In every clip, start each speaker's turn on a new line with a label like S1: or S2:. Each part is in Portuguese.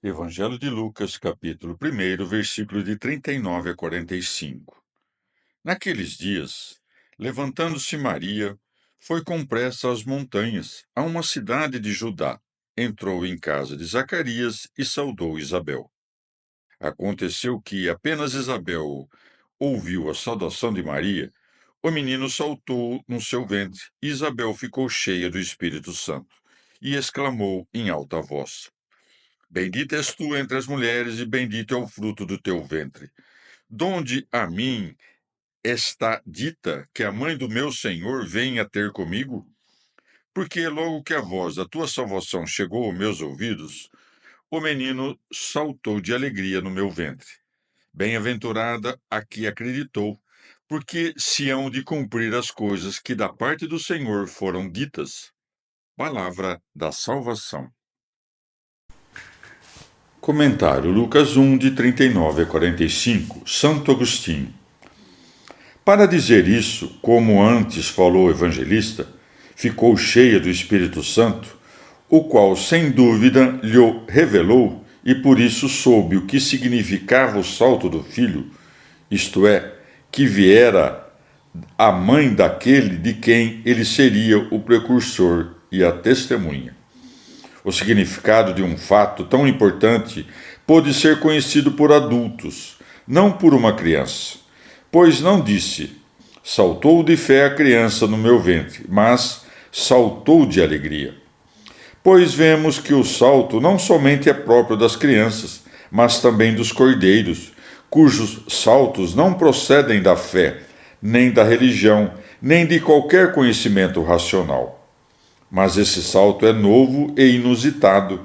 S1: Evangelho de Lucas, capítulo 1, versículo de 39 a 45. Naqueles dias, levantando-se Maria, foi com pressa às montanhas, a uma cidade de Judá. Entrou em casa de Zacarias e saudou Isabel. Aconteceu que, apenas Isabel ouviu a saudação de Maria, o menino saltou no seu ventre, e Isabel ficou cheia do Espírito Santo, e exclamou em alta voz: Bendita és tu entre as mulheres, e bendito é o fruto do teu ventre. Donde a mim está dita que a mãe do meu Senhor venha ter comigo? Porque logo que a voz da tua salvação chegou aos meus ouvidos, o menino saltou de alegria no meu ventre. Bem-aventurada a que acreditou, porque se hão de cumprir as coisas que da parte do Senhor foram ditas. Palavra da salvação. Comentário Lucas 1, de 39 a 45, Santo Agostinho. Para dizer isso, como antes falou o evangelista, ficou cheia do Espírito Santo, o qual, sem dúvida, lhe revelou e por isso soube o que significava o salto do filho, isto é, que viera a mãe daquele de quem ele seria o precursor e a testemunha. O significado de um fato tão importante pôde ser conhecido por adultos, não por uma criança, pois não disse, saltou de fé a criança no meu ventre, mas saltou de alegria. Pois vemos que o salto não somente é próprio das crianças, mas também dos cordeiros, cujos saltos não procedem da fé, nem da religião, nem de qualquer conhecimento racional. Mas esse salto é novo e inusitado,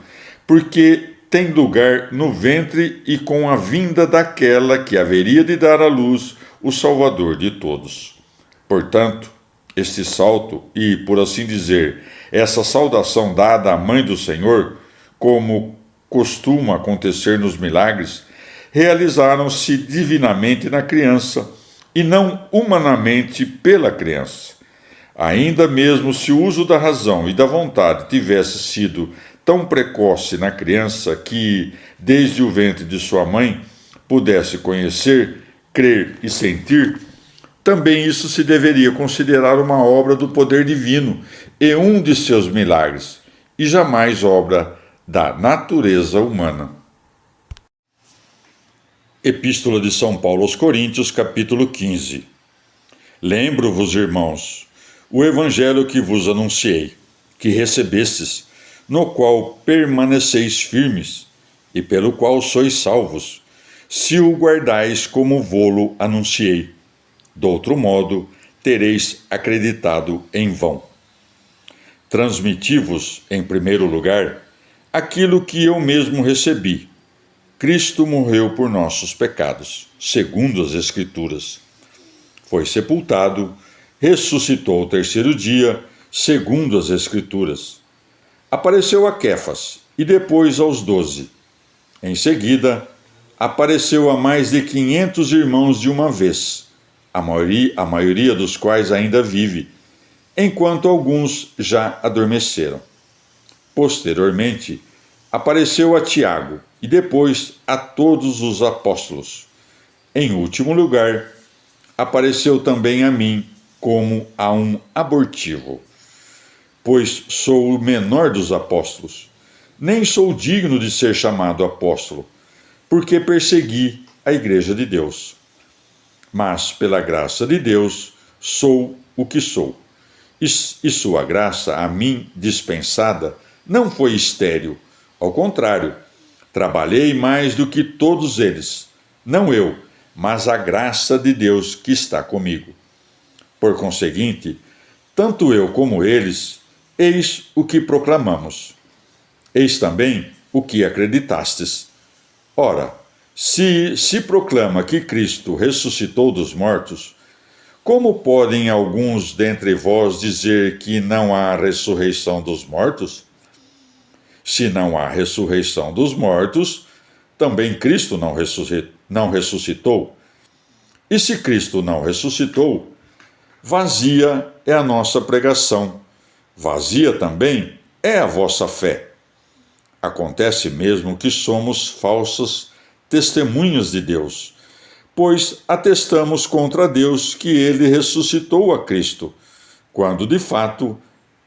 S1: porque tem lugar no ventre e com a vinda daquela que haveria de dar à luz o Salvador de todos. Portanto, este salto e, por assim dizer, essa saudação dada à Mãe do Senhor, como costuma acontecer nos milagres, realizaram-se divinamente na criança e não humanamente pela criança. Ainda mesmo se o uso da razão e da vontade tivesse sido tão precoce na criança que, desde o ventre de sua mãe, pudesse conhecer, crer e sentir, também isso se deveria considerar uma obra do poder divino e um de seus milagres, e jamais obra da natureza humana. Epístola de São Paulo aos Coríntios, capítulo 15. Lembro-vos, irmãos, o evangelho que vos anunciei, que recebestes, no qual permaneceis firmes, e pelo qual sois salvos, se o guardais como vô-lo anunciei. Do outro modo, tereis acreditado em vão. Transmiti-vos, em primeiro lugar, aquilo que eu mesmo recebi. Cristo morreu por nossos pecados, segundo as Escrituras. Foi sepultado, ressuscitou ao terceiro dia, segundo as Escrituras. Apareceu a Quefas e depois aos 12. Em seguida, apareceu a mais de 500 irmãos de uma vez, a maioria dos quais ainda vive, enquanto alguns já adormeceram. Posteriormente, apareceu a Tiago e depois a todos os apóstolos. Em último lugar, apareceu também a mim como a um abortivo, pois sou o menor dos apóstolos. Nem sou digno de ser chamado apóstolo, porque persegui a igreja de Deus. Mas, pela graça de Deus, sou o que sou. E sua graça, a mim dispensada, não foi estéril. Ao contrário, trabalhei mais do que todos eles. Não eu, mas a graça de Deus que está comigo. Por conseguinte, tanto eu como eles, eis o que proclamamos. Eis também o que acreditastes. Ora, se proclama que Cristo ressuscitou dos mortos, como podem alguns dentre vós dizer que não há ressurreição dos mortos? Se não há ressurreição dos mortos, também Cristo não ressuscitou. E se Cristo não ressuscitou, vazia é a nossa pregação, vazia também é a vossa fé. Acontece mesmo que somos falsas testemunhas de Deus, pois atestamos contra Deus que ele ressuscitou a Cristo, quando de fato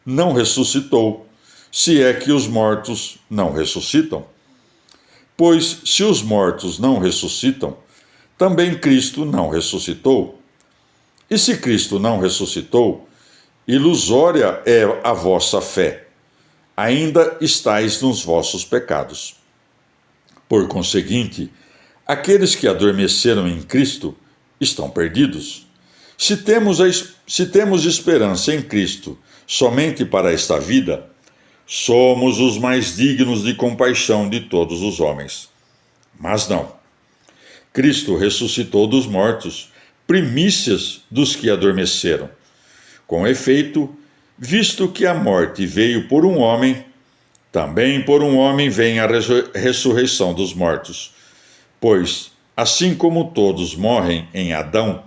S1: não ressuscitou, se é que os mortos não ressuscitam. Pois se os mortos não ressuscitam, também Cristo não ressuscitou. E se Cristo não ressuscitou, ilusória é a vossa fé, ainda estáis nos vossos pecados. Por conseguinte, aqueles que adormeceram em Cristo estão perdidos. Se temos esperança em Cristo somente para esta vida, somos os mais dignos de compaixão de todos os homens. Mas não. Cristo ressuscitou dos mortos, primícias dos que adormeceram. Com efeito, visto que a morte veio por um homem, também por um homem vem a ressurreição dos mortos. Pois, assim como todos morrem em Adão,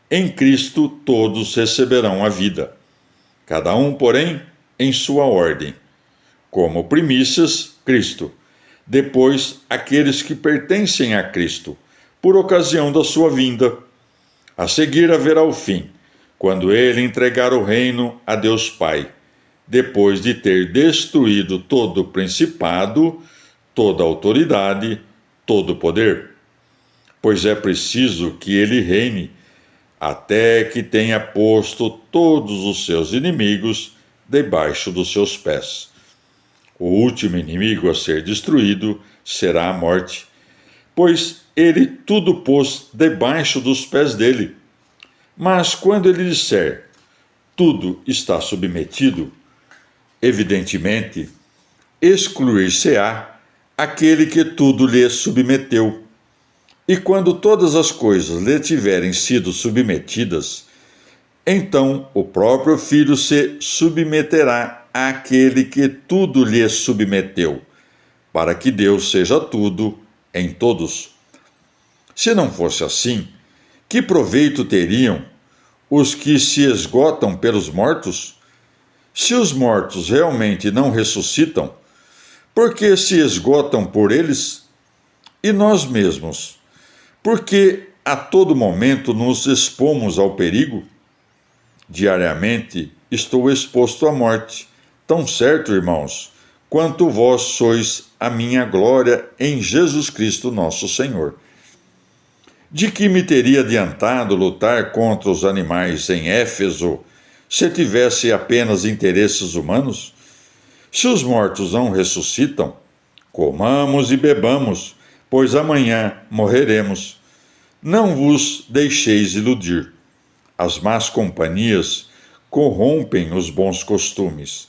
S1: em Cristo todos receberão a vida. Cada um, porém, em sua ordem. Como primícias, Cristo. Depois, aqueles que pertencem a Cristo, por ocasião da sua vinda. A seguir haverá o fim, quando ele entregar o reino a Deus Pai, depois de ter destruído todo o principado, toda autoridade, todo poder. Pois é preciso que ele reine, até que tenha posto todos os seus inimigos debaixo dos seus pés. O último inimigo a ser destruído será a morte, pois ele tudo pôs debaixo dos pés dele. Mas quando ele disser, tudo está submetido, evidentemente, excluir-se-á aquele que tudo lhe submeteu. E quando todas as coisas lhe tiverem sido submetidas, então o próprio Filho se submeterá àquele que tudo lhe submeteu, para que Deus seja tudo em todos. Se não fosse assim, que proveito teriam os que se esgotam pelos mortos? Se os mortos realmente não ressuscitam, por que se esgotam por eles? E nós mesmos, por que a todo momento nos expomos ao perigo? Diariamente estou exposto à morte, tão certo, irmãos, quanto vós sois a minha glória em Jesus Cristo nosso Senhor. De que me teria adiantado lutar contra os animais em Éfeso, se tivesse apenas interesses humanos? Se os mortos não ressuscitam, comamos e bebamos, pois amanhã morreremos. Não vos deixeis iludir. As más companhias corrompem os bons costumes.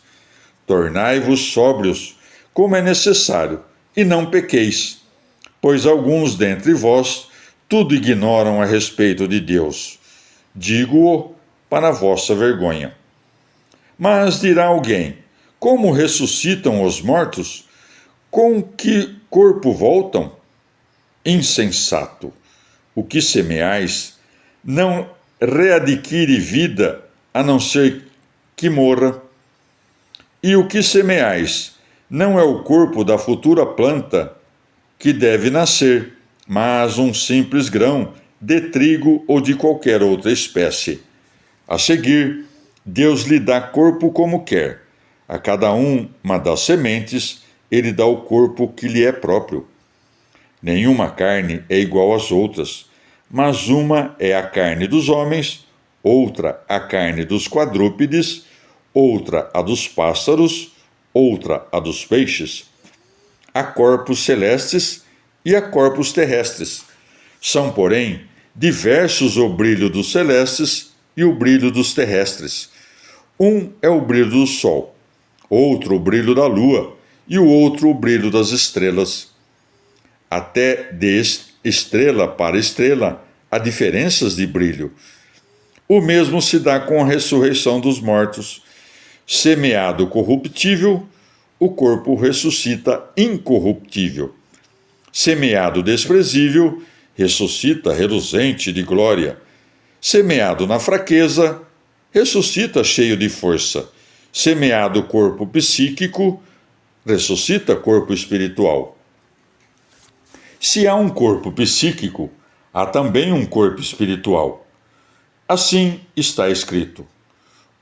S1: Tornai-vos sóbrios, como é necessário, e não pequeis, pois alguns dentre vós tudo ignoram a respeito de Deus. Digo-o para a vossa vergonha. Mas dirá alguém, como ressuscitam os mortos? Com que corpo voltam? Insensato! O que semeais não readquire vida, a não ser que morra. E o que semeais não é o corpo da futura planta que deve nascer, mas um simples grão de trigo ou de qualquer outra espécie. A seguir, Deus lhe dá corpo como quer. A cada uma das sementes, ele dá o corpo que lhe é próprio. Nenhuma carne é igual às outras, mas uma é a carne dos homens, outra a carne dos quadrúpedes, outra a dos pássaros, outra a dos peixes. Há corpos celestes e há corpos terrestres. São, porém, diversos o brilho dos celestes e o brilho dos terrestres. Um é o brilho do sol, outro o brilho da lua e o outro o brilho das estrelas. Até de estrela para estrela há diferenças de brilho. O mesmo se dá com a ressurreição dos mortos. Semeado corruptível, o corpo ressuscita incorruptível. Semeado desprezível, ressuscita reluzente de glória. Semeado na fraqueza, ressuscita cheio de força. Semeado corpo psíquico, ressuscita corpo espiritual. Se há um corpo psíquico, há também um corpo espiritual. Assim está escrito: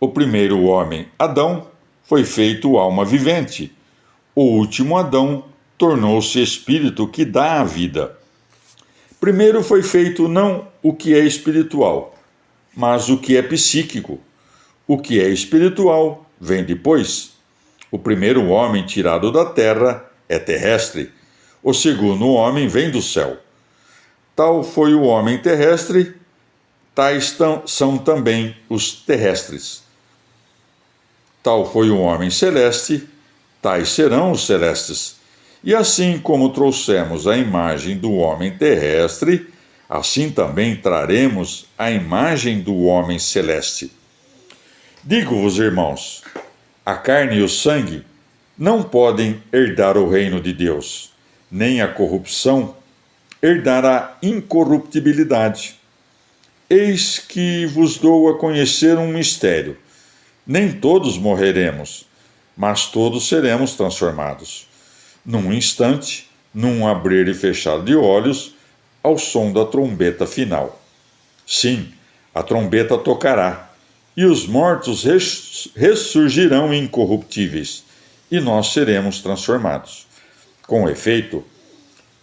S1: o primeiro homem, Adão, foi feito alma vivente. O último Adão tornou-se espírito que dá a vida. Primeiro foi feito não o que é espiritual, mas o que é psíquico. O que é espiritual vem depois. O primeiro homem tirado da terra é terrestre. O segundo homem vem do céu. Tal foi o homem terrestre, tais são também os terrestres. Tal foi o homem celeste, tais serão os celestes. E assim como trouxemos a imagem do homem terrestre, assim também traremos a imagem do homem celeste. Digo-vos, irmãos, a carne e o sangue não podem herdar o reino de Deus, nem a corrupção herdar a incorruptibilidade. Eis que vos dou a conhecer um mistério. Nem todos morreremos, mas todos seremos transformados. Num instante, num abrir e fechar de olhos, ao som da trombeta final. Sim, a trombeta tocará, e os mortos ressurgirão incorruptíveis, e nós seremos transformados. Com efeito,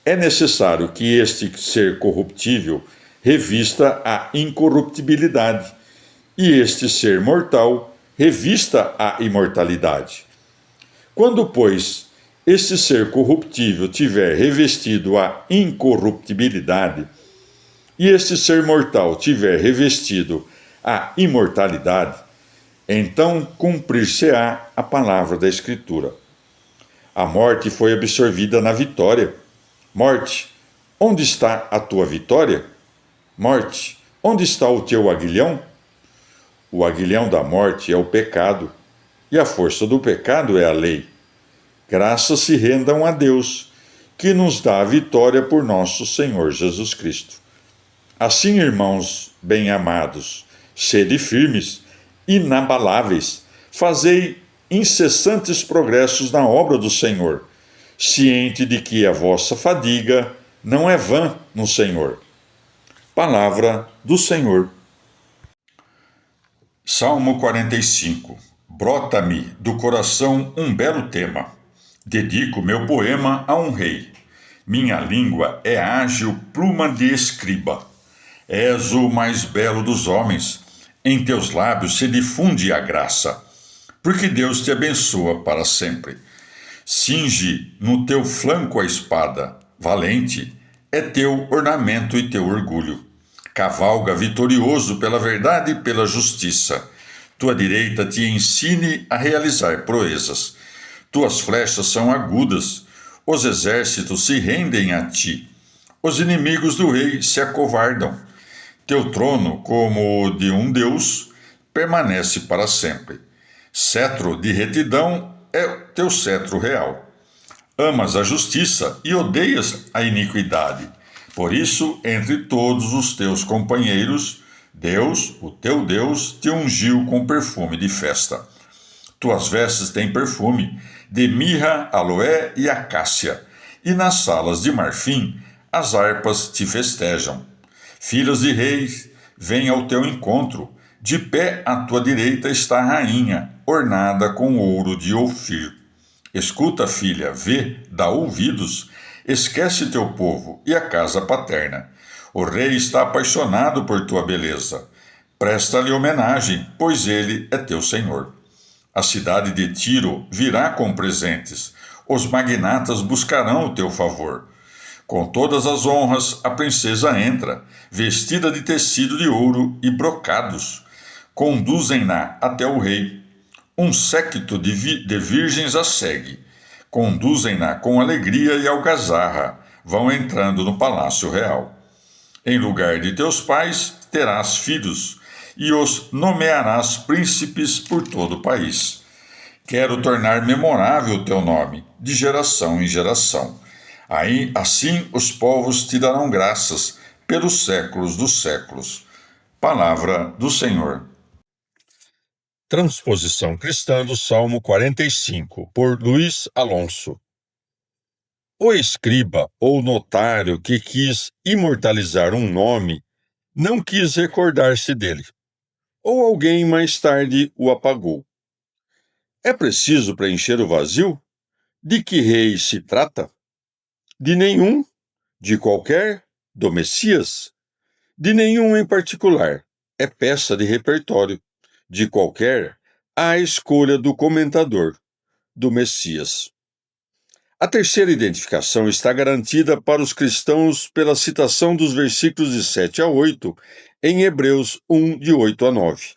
S1: é necessário que este ser corruptível revista a incorruptibilidade, e este ser mortal revista a imortalidade. Quando, pois, este ser corruptível tiver revestido a incorruptibilidade, e este ser mortal tiver revestido a imortalidade, então cumprir-se-á a palavra da Escritura. A morte foi absorvida na vitória. Morte, onde está a tua vitória? Morte, onde está o teu aguilhão? O aguilhão da morte é o pecado, e a força do pecado é a lei. Graças se rendam a Deus, que nos dá a vitória por nosso Senhor Jesus Cristo. Assim, irmãos bem-amados, sede firmes, inabaláveis, fazei incessantes progressos na obra do Senhor, ciente de que a vossa fadiga não é vã no Senhor. Palavra do Senhor. Salmo 45. Brota-me do coração um belo tema. Dedico meu poema a um rei. Minha língua é ágil pluma de escriba. És o mais belo dos homens. Em teus lábios se difunde a graça. Porque Deus te abençoa para sempre. Cinge no teu flanco a espada. Valente é teu ornamento e teu orgulho. Cavalga vitorioso pela verdade e pela justiça. Tua direita te ensine a realizar proezas. Tuas flechas são agudas. Os exércitos se rendem a ti. Os inimigos do rei se acovardam. Teu trono, como o de um Deus, permanece para sempre. Cetro de retidão é teu cetro real. Amas a justiça e odeias a iniquidade. Por isso, entre todos os teus companheiros, Deus, o teu Deus, te ungiu com perfume de festa. Tuas vestes têm perfume, de mirra, aloé e acácia, e nas salas de marfim as harpas te festejam. Filhos de reis, vêm ao teu encontro, de pé à tua direita está a rainha, ornada com ouro de Ofir. Escuta, filha, vê, dá ouvidos, esquece teu povo e a casa paterna. O rei está apaixonado por tua beleza. Presta-lhe homenagem, pois ele é teu senhor. A cidade de Tiro virá com presentes. Os magnatas buscarão o teu favor. Com todas as honras, a princesa entra, vestida de tecido de ouro e brocados. Conduzem-na até o rei. Um séquito de virgens a segue. Conduzem-na com alegria e algazarra. Vão entrando no palácio real. Em lugar de teus pais, terás filhos, e os nomearás príncipes por todo o país. Quero tornar memorável o teu nome, de geração em geração. Aí, assim os povos te darão graças pelos séculos dos séculos. Palavra do Senhor. Transposição cristã do Salmo 45, por Luiz Alonso. O escriba ou notário que quis imortalizar um nome não quis recordar-se dele, ou alguém mais tarde o apagou. É preciso preencher o vazio? De que rei se trata? De nenhum, de qualquer, do Messias? De nenhum em particular, é peça de repertório. De qualquer, há a escolha do comentador, do Messias. A terceira identificação está garantida para os cristãos pela citação dos versículos de 7 a 8 em Hebreus 1, de 8 a 9,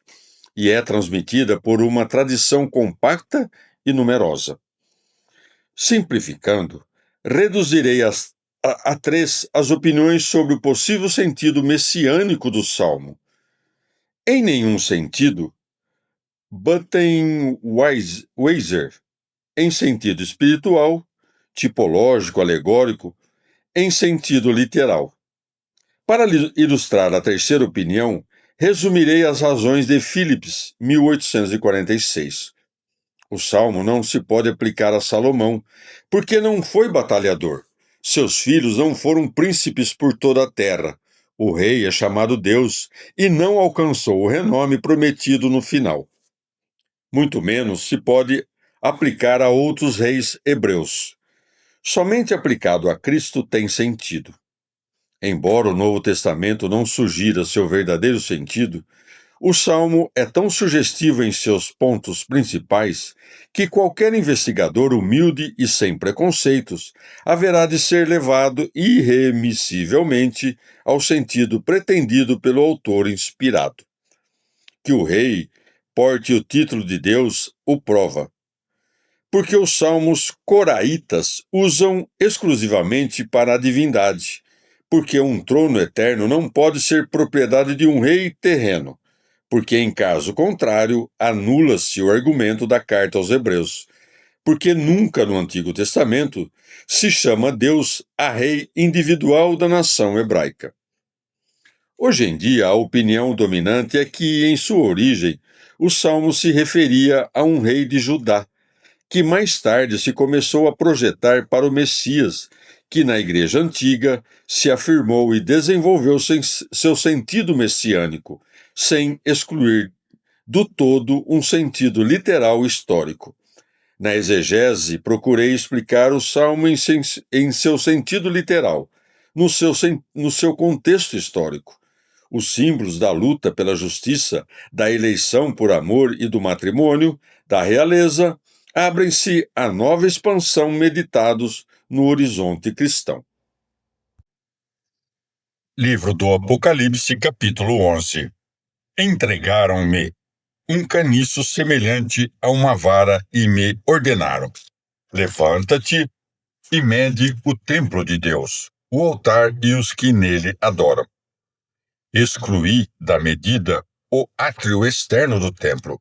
S1: e é transmitida por uma tradição compacta e numerosa. Simplificando, reduzirei a três as opiniões sobre o possível sentido messiânico do Salmo. Em nenhum sentido, Butenweiser, em sentido espiritual, tipológico, alegórico, em sentido literal. Para ilustrar a terceira opinião, resumirei as razões de Phillips, 1846. O Salmo não se pode aplicar a Salomão, porque não foi batalhador. Seus filhos não foram príncipes por toda a terra. O rei é chamado Deus e não alcançou o renome prometido no final. Muito menos se pode aplicar a outros reis hebreus. Somente aplicado a Cristo tem sentido. Embora o Novo Testamento não sugira seu verdadeiro sentido, o Salmo é tão sugestivo em seus pontos principais que qualquer investigador humilde e sem preconceitos haverá de ser levado irremissivelmente ao sentido pretendido pelo autor inspirado. Que o rei porte o título de Deus o prova. Porque os salmos coraitas usam exclusivamente para a divindade, porque um trono eterno não pode ser propriedade de um rei terreno, porque em caso contrário anula-se o argumento da carta aos Hebreus, porque nunca no Antigo Testamento se chama Deus a rei individual da nação hebraica. Hoje em dia, a opinião dominante é que, em sua origem, o salmo se referia a um rei de Judá, que mais tarde se começou a projetar para o Messias, que na Igreja Antiga se afirmou e desenvolveu seu sentido messiânico, sem excluir do todo um sentido literal histórico. Na exegese, procurei explicar o Salmo em seu sentido literal, no seu contexto histórico. Os símbolos da luta pela justiça, da eleição por amor e do matrimônio, da realeza, abrem-se a nova expansão meditados no horizonte cristão. Livro do Apocalipse, capítulo 11. Entregaram-me um caniço semelhante a uma vara e me ordenaram: levanta-te e mede o templo de Deus, o altar e os que nele adoram. Excluí da medida o átrio externo do templo,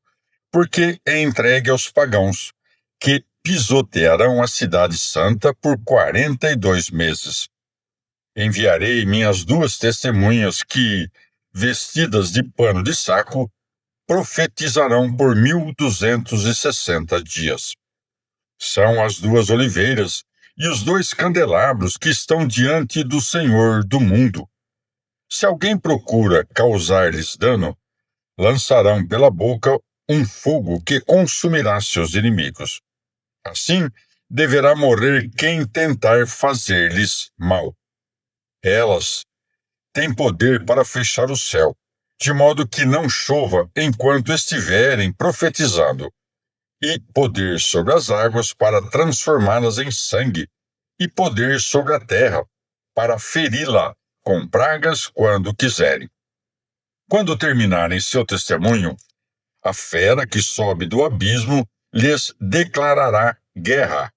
S1: porque é entregue aos pagãos, que pisotearão a cidade santa por 42 meses. Enviarei minhas 2 testemunhas que, vestidas de pano de saco, profetizarão por 1260 dias. São as 2 oliveiras e os 2 candelabros que estão diante do Senhor do mundo. Se alguém procura causar-lhes dano, lançarão pela boca um fogo que consumirá seus inimigos. Assim, deverá morrer quem tentar fazer-lhes mal. Elas têm poder para fechar o céu, de modo que não chova enquanto estiverem profetizando, e poder sobre as águas para transformá-las em sangue, e poder sobre a terra para feri-la com pragas quando quiserem. Quando terminarem seu testemunho, a fera que sobe do abismo lhes declarará guerra,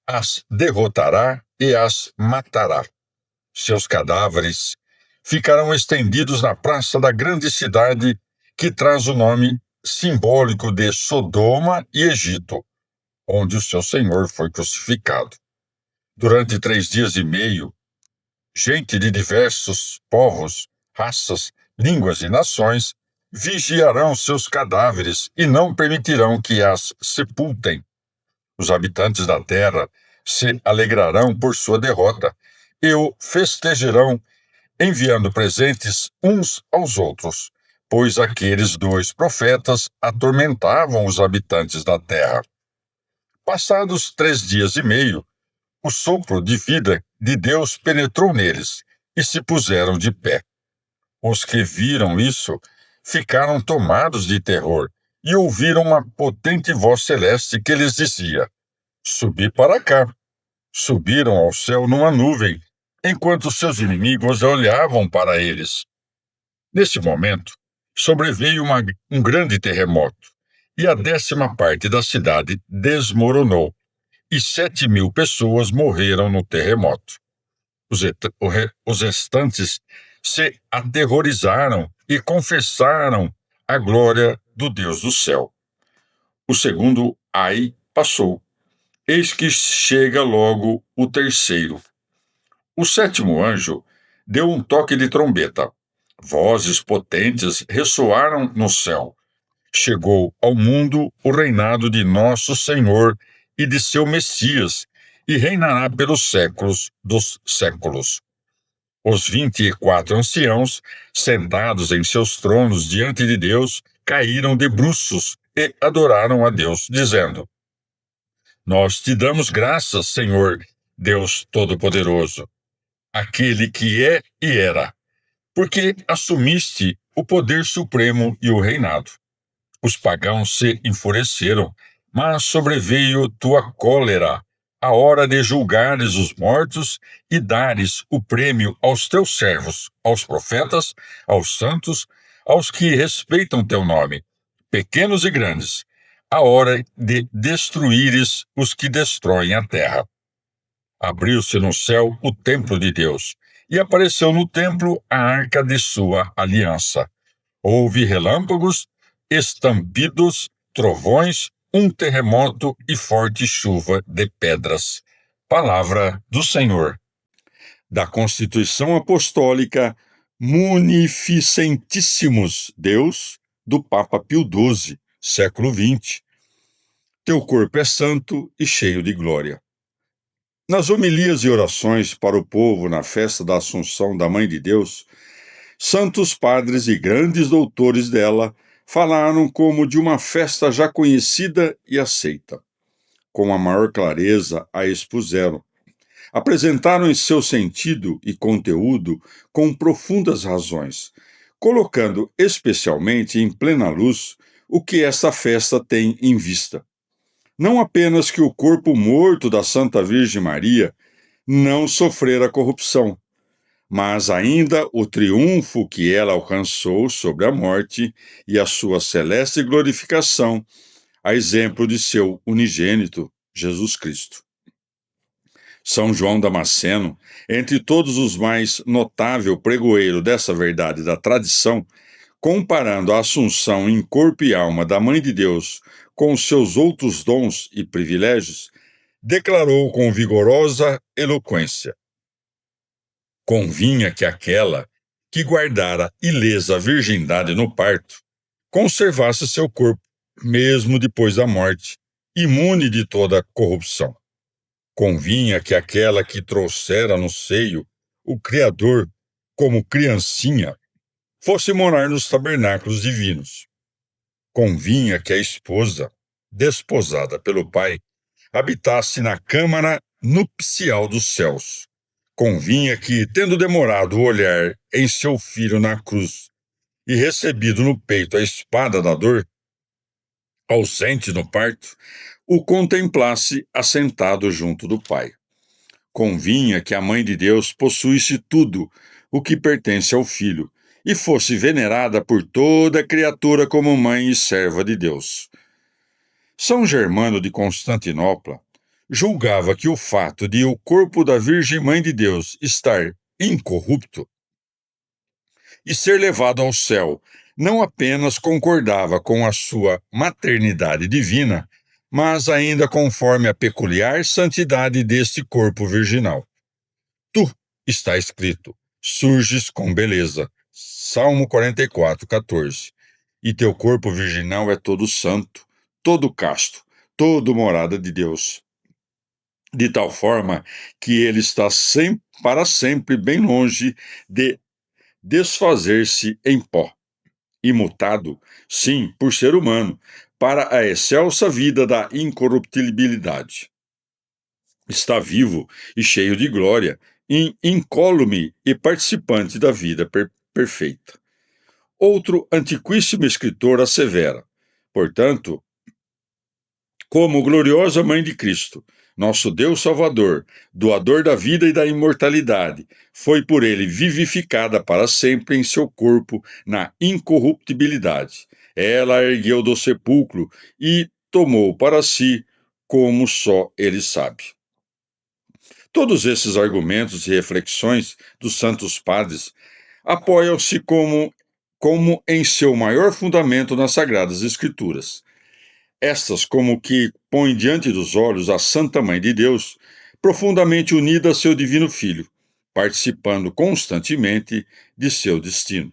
S1: as derrotará e as matará. Seus cadáveres ficarão estendidos na praça da grande cidade que traz o nome simbólico de Sodoma e Egito, onde o seu Senhor foi crucificado. Durante 3 dias e meio, gente de diversos povos, raças, línguas e nações vigiarão seus cadáveres e não permitirão que as sepultem. Os habitantes da terra se alegrarão por sua derrota e o festejarão, enviando presentes uns aos outros, pois aqueles dois profetas atormentavam os habitantes da terra. Passados 3 dias e meio, o sopro de vida de Deus penetrou neles e se puseram de pé. Os que viram isso ficaram tomados de terror e ouviram uma potente voz celeste que lhes dizia: Subi para cá. Subiram ao céu numa nuvem, enquanto seus inimigos olhavam para eles. Nesse momento, sobreveio um grande terremoto, e a 10ª parte da cidade desmoronou, e 7.000 pessoas morreram no terremoto. Os restantes se aterrorizaram e confessaram a glória do Deus do céu. O segundo ai passou. Eis que chega logo o terceiro. O 7º anjo deu um toque de trombeta. Vozes potentes ressoaram no céu. Chegou ao mundo o reinado de nosso Senhor e de seu Messias, e reinará pelos séculos dos séculos. Os 24 anciãos, sentados em seus tronos diante de Deus, caíram de bruços e adoraram a Deus, dizendo: Nós te damos graças, Senhor, Deus Todo-Poderoso, aquele que é e era, porque assumiste o poder supremo e o reinado. Os pagãos se enfureceram, mas sobreveio tua cólera, a hora de julgares os mortos e dares o prêmio aos teus servos, aos profetas, aos santos, aos que respeitam teu nome, pequenos e grandes, a hora de destruíres os que destroem a terra. Abriu-se no céu o templo de Deus, e apareceu no templo a arca de sua aliança. Houve relâmpagos, estampidos, trovões, um terremoto e forte chuva de pedras. Palavra do Senhor. Da Constituição Apostólica Munificentíssimos Deus, do Papa Pio XII, século XX. Teu corpo é santo e cheio de glória. Nas homilias e orações para o povo na festa da Assunção da Mãe de Deus, santos padres e grandes doutores dela falaram como de uma festa já conhecida e aceita. Com a maior clareza a expuseram. Apresentaram em seu sentido e conteúdo com profundas razões, colocando especialmente em plena luz o que essa festa tem em vista. Não apenas que o corpo morto da Santa Virgem Maria não sofrera corrupção, mas ainda o triunfo que ela alcançou sobre a morte e a sua celeste glorificação, a exemplo de seu unigênito, Jesus Cristo. São João Damasceno, entre todos os mais notável pregoeiro dessa verdade da tradição, comparando a assunção em corpo e alma da Mãe de Deus com os seus outros dons e privilégios, declarou com vigorosa eloquência: convinha que aquela que guardara ilesa a virgindade no parto, conservasse seu corpo, mesmo depois da morte, imune de toda corrupção. Convinha que aquela que trouxera no seio o Criador como criancinha fosse morar nos tabernáculos divinos. Convinha que a esposa, desposada pelo Pai, habitasse na câmara nupcial dos céus. Convinha que, tendo demorado o olhar em seu filho na cruz e recebido no peito a espada da dor, ausente no parto, o contemplasse assentado junto do Pai. Convinha que a Mãe de Deus possuísse tudo o que pertence ao Filho e fosse venerada por toda criatura como mãe e serva de Deus. São Germano de Constantinopla julgava que o fato de o corpo da Virgem Mãe de Deus estar incorrupto e ser levado ao céu não apenas concordava com a sua maternidade divina, mas ainda conforme a peculiar santidade deste corpo virginal. Tu, está escrito, surges com beleza. Salmo 44, 14. e teu corpo virginal é todo santo, todo casto, todo morada de Deus, de tal forma que ele está para sempre bem longe de desfazer-se em pó, imutado, sim, por ser humano, para a excelsa vida da incorruptibilidade. Está vivo e cheio de glória, incólume e participante da vida perfeita. Outro antiquíssimo escritor assevera, portanto, como gloriosa Mãe de Cristo, nosso Deus Salvador, doador da vida e da imortalidade, foi por ele vivificada para sempre em seu corpo na incorruptibilidade. Ela a ergueu do sepulcro e tomou para si, como só ele sabe. Todos esses argumentos e reflexões dos santos padres apoiam-se como em seu maior fundamento nas Sagradas Escrituras. Estas como que põem diante dos olhos a Santa Mãe de Deus, profundamente unida a seu Divino Filho, participando constantemente de seu destino.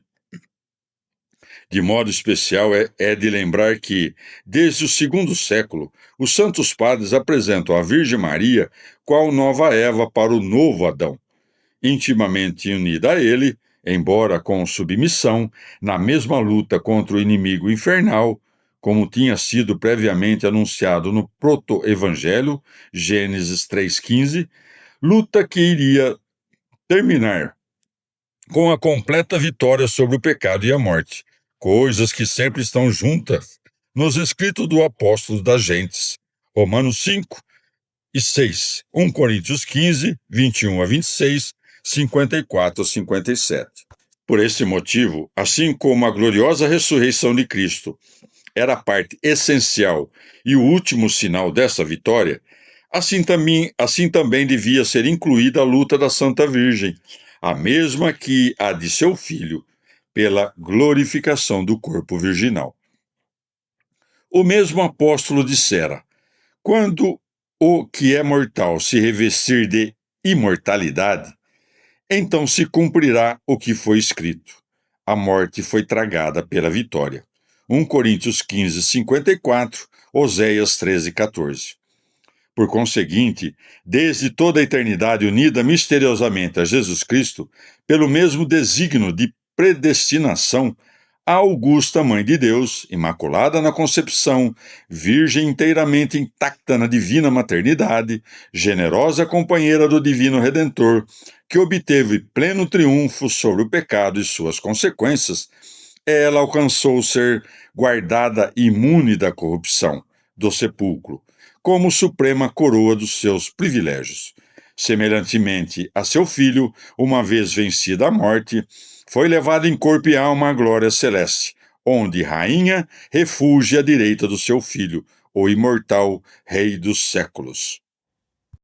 S1: De modo especial, é de lembrar que, desde o segundo século, os santos padres apresentam a Virgem Maria qual nova Eva para o novo Adão, intimamente unida a ele, embora com submissão, na mesma luta contra o inimigo infernal, como tinha sido previamente anunciado no proto-evangelho, Gênesis 3,15, luta que iria terminar com a completa vitória sobre o pecado e a morte, coisas que sempre estão juntas nos escritos do apóstolo das gentes, Romanos 5 e 6, 1 Coríntios 15, 21 a 26, 54 a 57. Por esse motivo, assim como a gloriosa ressurreição de Cristo era a parte essencial e o último sinal dessa vitória, assim também devia ser incluída a luta da Santa Virgem, a mesma que a de seu filho, pela glorificação do corpo virginal. O mesmo apóstolo dissera: quando o que é mortal se revestir de imortalidade, então se cumprirá o que foi escrito. A morte foi tragada pela vitória. 1 Coríntios 15, 54, Oséias 13, 14. Por conseguinte, desde toda a eternidade unida misteriosamente a Jesus Cristo, pelo mesmo desígnio de predestinação, a augusta Mãe de Deus, imaculada na concepção, virgem inteiramente intacta na divina maternidade, generosa companheira do divino Redentor, que obteve pleno triunfo sobre o pecado e suas consequências, ela alcançou ser guardada imune da corrupção, do sepulcro, como suprema coroa dos seus privilégios. Semelhantemente a seu filho, uma vez vencida a morte, foi levado em corpo e alma à glória celeste, onde rainha refugia à direita do seu filho, o imortal Rei dos séculos.